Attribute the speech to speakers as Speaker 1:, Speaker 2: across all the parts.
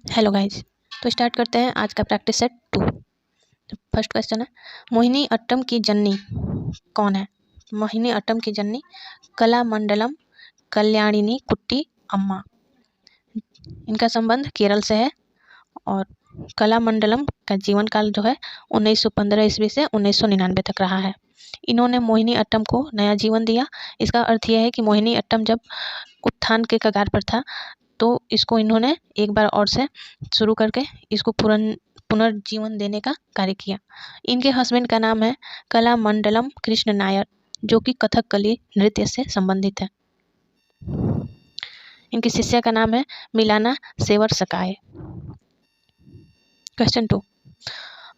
Speaker 1: Hello guys. तो start करते हैं आज का प्रैक्टिस सेट 2। फर्स्ट क्वेश्चन है, मोहिनी अट्टम की जननी कौन है? मोहिनी अट्टम की जननी कलामंडलम कल्याणिनी कुट्टी अम्मा। इनका संबंध केरल से है और कलामंडलम का जीवन काल जो है 1915 ईस्वी से 1999 तक रहा है। इन्होंने मोहिनी अट्टम को नया जीवन दिया। इसका अर्थ यह है कि मोहिनी अट्टम जब उत्थान के कगार पर था तो इसको इन्होंने एक बार और से शुरू करके इसको पुनर्जीवन देने का कार्य किया। इनके हस्बैंड का नाम है कलामंडलम कृष्ण नायर, जो कि कथकली नृत्य से संबंधित है। इनकी शिष्या का नाम है मिलाना सेवर सकाय। क्वेश्चन 2,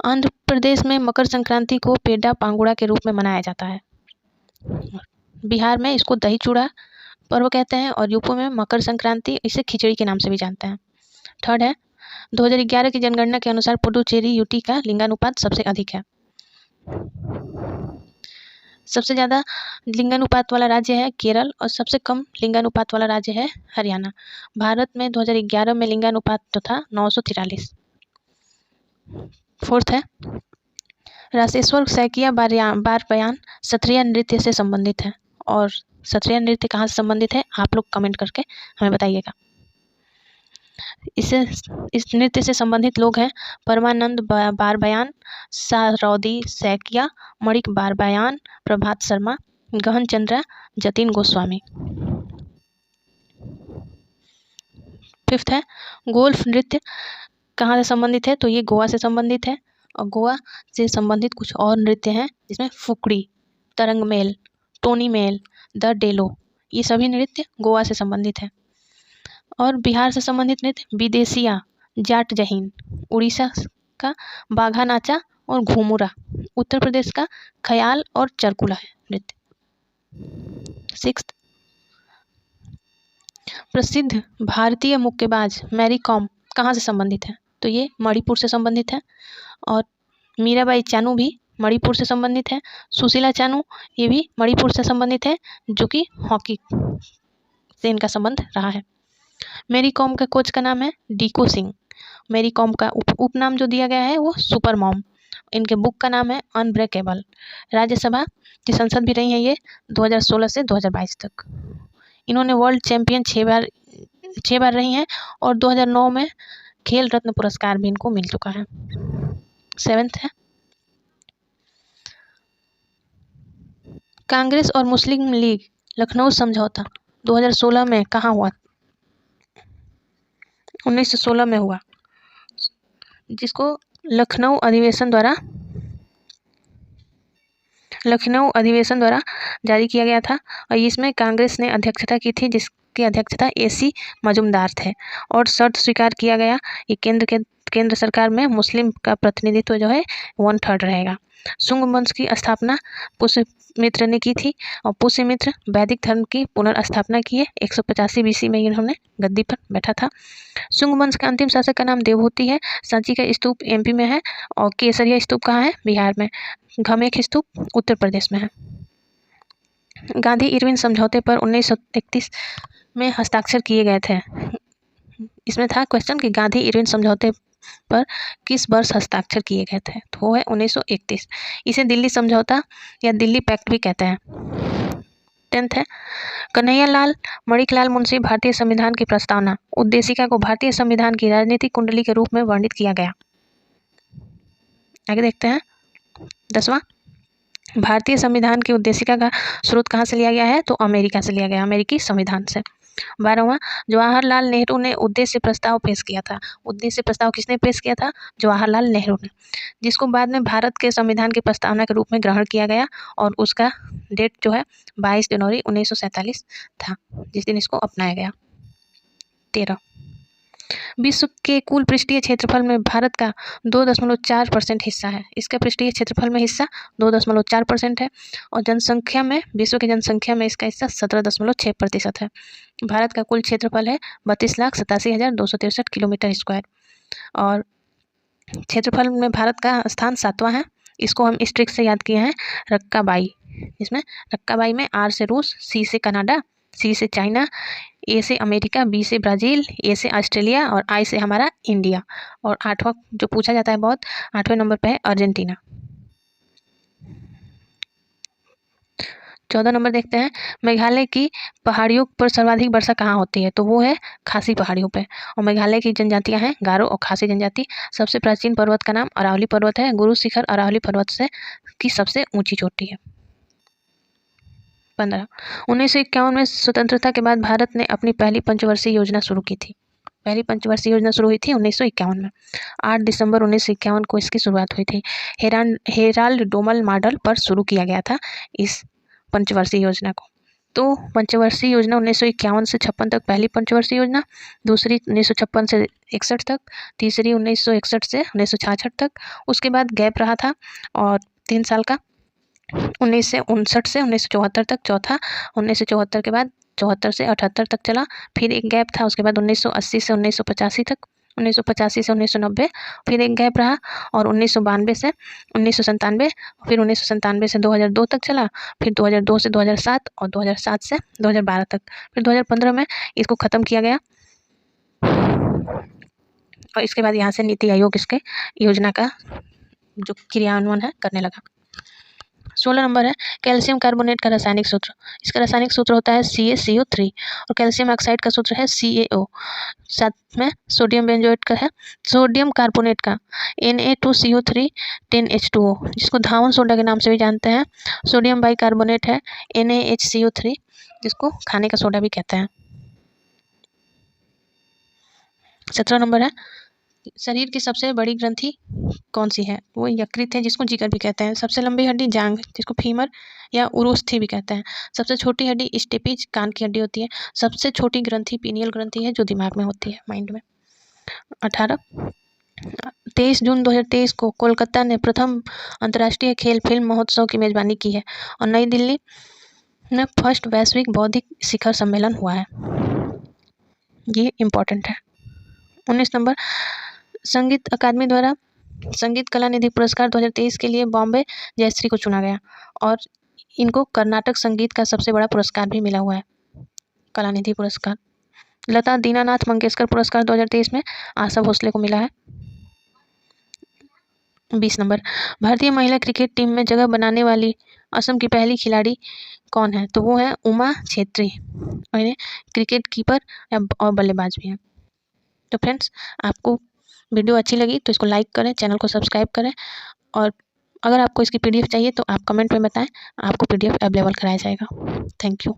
Speaker 1: आंध्र प्रदेश में मकर संक्रांति को पेड्डा पांगुड़ा के रूप में मनाया जाता है। बिहार में इसको दही चूड़ा पर्व कहते हैं और यूपी में मकर संक्रांति इसे खिचड़ी के नाम से भी जानते हैं। थर्ड है, 2011 की जनगणना के अनुसार पुडुचेरी यूटी का लिंगानुपात सबसे अधिक है। सबसे ज़्यादा लिंगानुपात वाला राज्य है केरल और सबसे कम लिंगानुपात वाला राज्य है हरियाणा। भारत में 2011 में लिंगानुपात जो था 943। फोर्थ है, रासेश्वर सैकिया बार बयान सत्रिया नृत्य से संबंधित है और सत्रिया नृत्य कहाँ से संबंधित है आप लोग कमेंट करके हमें बताइएगा। इस नृत्य से संबंधित लोग हैं परमानंद बार बयान, सारौदी सैकिया, मणिक बार बयान, प्रभात शर्मा, गहन चंद्रा, जतिन गोस्वामी। फिफ्थ है, गोल्फ नृत्य कहाँ से संबंधित है? तो ये गोवा से संबंधित है और गोवा से संबंधित कुछ और नृत्य हैं जिसमें फुकड़ी, तरंग मेल, टोनी मेल, द डेलो, ये सभी नृत्य गोवा से संबंधित है। और बिहार से संबंधित नृत्य विदेशिया, जाट जहीन, उड़ीसा का बाघा नाचा और घूमुरा, उत्तर प्रदेश का ख्याल और चरकुला है नृत्य। सिक्स्थ, प्रसिद्ध भारतीय मुक्केबाज मैरी कॉम कहाँ से संबंधित है? तो ये मणिपुर से संबंधित है और मीराबाई चानू भी मणिपुर से संबंधित है। सुशीला चानू ये भी मणिपुर से संबंधित है, जो कि हॉकी से इनका संबंध रहा है। मैरी कॉम का कोच का नाम है डीको सिंह। मैरी कॉम का उपनाम जो दिया गया है वो सुपर मॉम। इनके बुक का नाम है अनब्रेकेबल। राज्यसभा की संसद भी रही है ये 2016 से 2022 तक। इन्होंने वर्ल्ड चैंपियन 6 बार रही हैं और 2009 में खेल रत्न पुरस्कार भी इनको मिल चुका है। सेवेंथ है, कांग्रेस और मुस्लिम लीग लखनऊ समझौता 2016 में कहाँ हुआ? 1916 में हुआ, जिसको लखनऊ अधिवेशन द्वारा जारी किया गया था और इसमें कांग्रेस ने अध्यक्षता की थी, जिसकी अध्यक्षता AC मजुमदार थे और शर्त स्वीकार किया गया कि केंद्र सरकार में मुस्लिम का प्रतिनिधित्व जो है 1/3 रहेगा। शुंग वंश की स्थापना पुष्यमित्र ने की थी और पुष्यमित्र वैदिक धर्म की पुनर्स्थापना की है। 185 BC में इन्होंने गद्दी पर बैठा था। शुंग वंश का अंतिम शासक का नाम देवहूति है। सांची का स्तूप MP में है और केसरिया स्तूप कहाँ है? बिहार में। घमेख स्तूप उत्तर प्रदेश में है। गांधी इरविन समझौते पर 1931 में हस्ताक्षर किए गए थे। इसमें था क्वेश्चन कि गांधी इरविन समझौते पर किस वर्ष हस्ताक्षर किए गए थे? तो वो है 1931। इसे दिल्ली समझौता या दिल्ली पैक्ट भी कहते हैं। 10th है, कन्हैयालाल मणिकलाल मुंशी भारतीय संविधान की प्रस्तावना उद्देशिका को भारतीय संविधान की राजनीतिक कुंडली के रूप में वर्णित किया गया। आगे देखते हैं। 10वां, भारतीय संविधान की उद्देशिका का स्रोत कहाँ से लिया गया है? तो अमेरिका से लिया गया, अमेरिकी संविधान से। 12वां, जवाहरलाल नेहरू ने उद्देश्य प्रस्ताव पेश किया था। उद्देश्य प्रस्ताव किसने पेश किया था? जवाहरलाल नेहरू ने, जिसको बाद में भारत के संविधान की प्रस्तावना के रूप में ग्रहण किया गया और उसका डेट जो है 22 जनवरी 1947 था, जिस दिन इसको अपनाया गया। 13, विश्व के कुल पृष्ठीय क्षेत्रफल में भारत का 2.4% हिस्सा है। इसका पृष्ठीय क्षेत्रफल में हिस्सा 2.4% है और जनसंख्या में, विश्व की जनसंख्या में इसका हिस्सा 17.6% है। भारत का कुल क्षेत्रफल है 32,87,263 किलोमीटर स्क्वायर और क्षेत्रफल में भारत का स्थान 7वां है। इसको हम इस ट्रिक से याद किए हैं, रक्काबाई, जिसमें रक्काबाई में R से रूस, C से कनाडा, सी से चाइना, ए से अमेरिका, बी से ब्राज़ील, ए से ऑस्ट्रेलिया और आई से हमारा इंडिया। और 8वां जो पूछा जाता है बहुत, 8वें नंबर पे है अर्जेंटीना। 14 नंबर देखते हैं, मेघालय की पहाड़ियों पर सर्वाधिक वर्षा कहाँ होती है? तो वो है खासी पहाड़ियों पे। और मेघालय की जनजातियां हैं गारो और खासी जनजाति। सबसे प्राचीन पर्वत का नाम अरावली पर्वत है। गुरु शिखर अरावली पर्वत से की सबसे ऊंची चोटी है। 15 1951 में स्वतंत्रता के बाद भारत ने अपनी पहली पंचवर्षीय योजना शुरू की थी। पहली पंचवर्षीय योजना शुरू हुई थी 1951 में। 8 दिसंबर 1951 को इसकी शुरुआत हुई थी। हेराल्ड डोमल मॉडल पर शुरू किया गया था इस पंचवर्षीय योजना को। तो पंचवर्षीय योजना 1951 से 56 तक पहली पंचवर्षीय योजना, दूसरी 1956 से 61 तक, तीसरी 1961 से 1966 तक। उसके बाद गैप रहा था और 3 साल का 1959 से 1974 तक। चौथा 1974 के बाद 74 से 78 तक चला। फिर एक गैप था, उसके बाद 1980 से 1985 तक, 1985 से 1990 फिर एक गैप रहा और 1992 से 1997, फिर 1997 से 2002 तक चला। फिर 2002 से 2007 और 2007 से 2012 तक। फिर 2015 में इसको ख़त्म किया गया और इसके बाद यहाँ से नीति आयोग इसके योजना का जो क्रियान्वयन है करने लगा। 16 नंबर है कैल्शियम कार्बोनेट का रासायनिक सूत्र। इसका रासायनिक सूत्र होता है CaCO3 और कैल्शियम ऑक्साइड का सूत्र है CaO। साथ में सोडियम बेंजोएट का है, सोडियम कार्बोनेट का Na2CO3 10H2O, जिसको धावन सोडा के नाम से भी जानते हैं। सोडियम बाइकार्बोनेट है NaHCO3, जिसको खाने का सोडा भी कहते हैं। 17 नंबर है शरीर की सबसे बड़ी ग्रंथि कौन सी है? वो यकृत है, जिसको जिगर भी कहते हैं। सबसे लंबी हड्डी जांघ, जिसको फीमर या उरुस्थि भी कहते हैं। सबसे छोटी हड्डी स्टेपिज, कान की हड्डी होती है। सबसे छोटी ग्रंथि पीनियल ग्रंथि है, जो दिमाग में होती है, माइंड में। 18 23 जून 2023 को कोलकाता ने प्रथम अंतर्राष्ट्रीय खेल फिल्म महोत्सव की मेजबानी की है और नई दिल्ली में फर्स्ट वैश्विक बौद्धिक शिखर सम्मेलन हुआ है। ये इम्पोर्टेंट है। 19 नंबर संगीत अकादमी द्वारा संगीत कला निधि पुरस्कार 2023 के लिए बॉम्बे जयश्री को चुना गया और इनको कर्नाटक संगीत का सबसे बड़ा पुरस्कार भी मिला हुआ है, कला निधि पुरस्कार। लता दीनानाथ मंगेशकर पुरस्कार 2023 में आशा भोसले को मिला है। 20 नंबर भारतीय महिला क्रिकेट टीम में जगह बनाने वाली असम की पहली खिलाड़ी कौन है? तो वो है उमा छेत्री और इन्हें क्रिकेट कीपर और बल्लेबाज भी हैं। तो फ्रेंड्स, आपको वीडियो अच्छी लगी तो इसको लाइक करें, चैनल को सब्सक्राइब करें और अगर आपको इसकी PDF चाहिए तो आप कमेंट में बताएं, आपको PDF अवेलेबल कराया जाएगा। Thank you.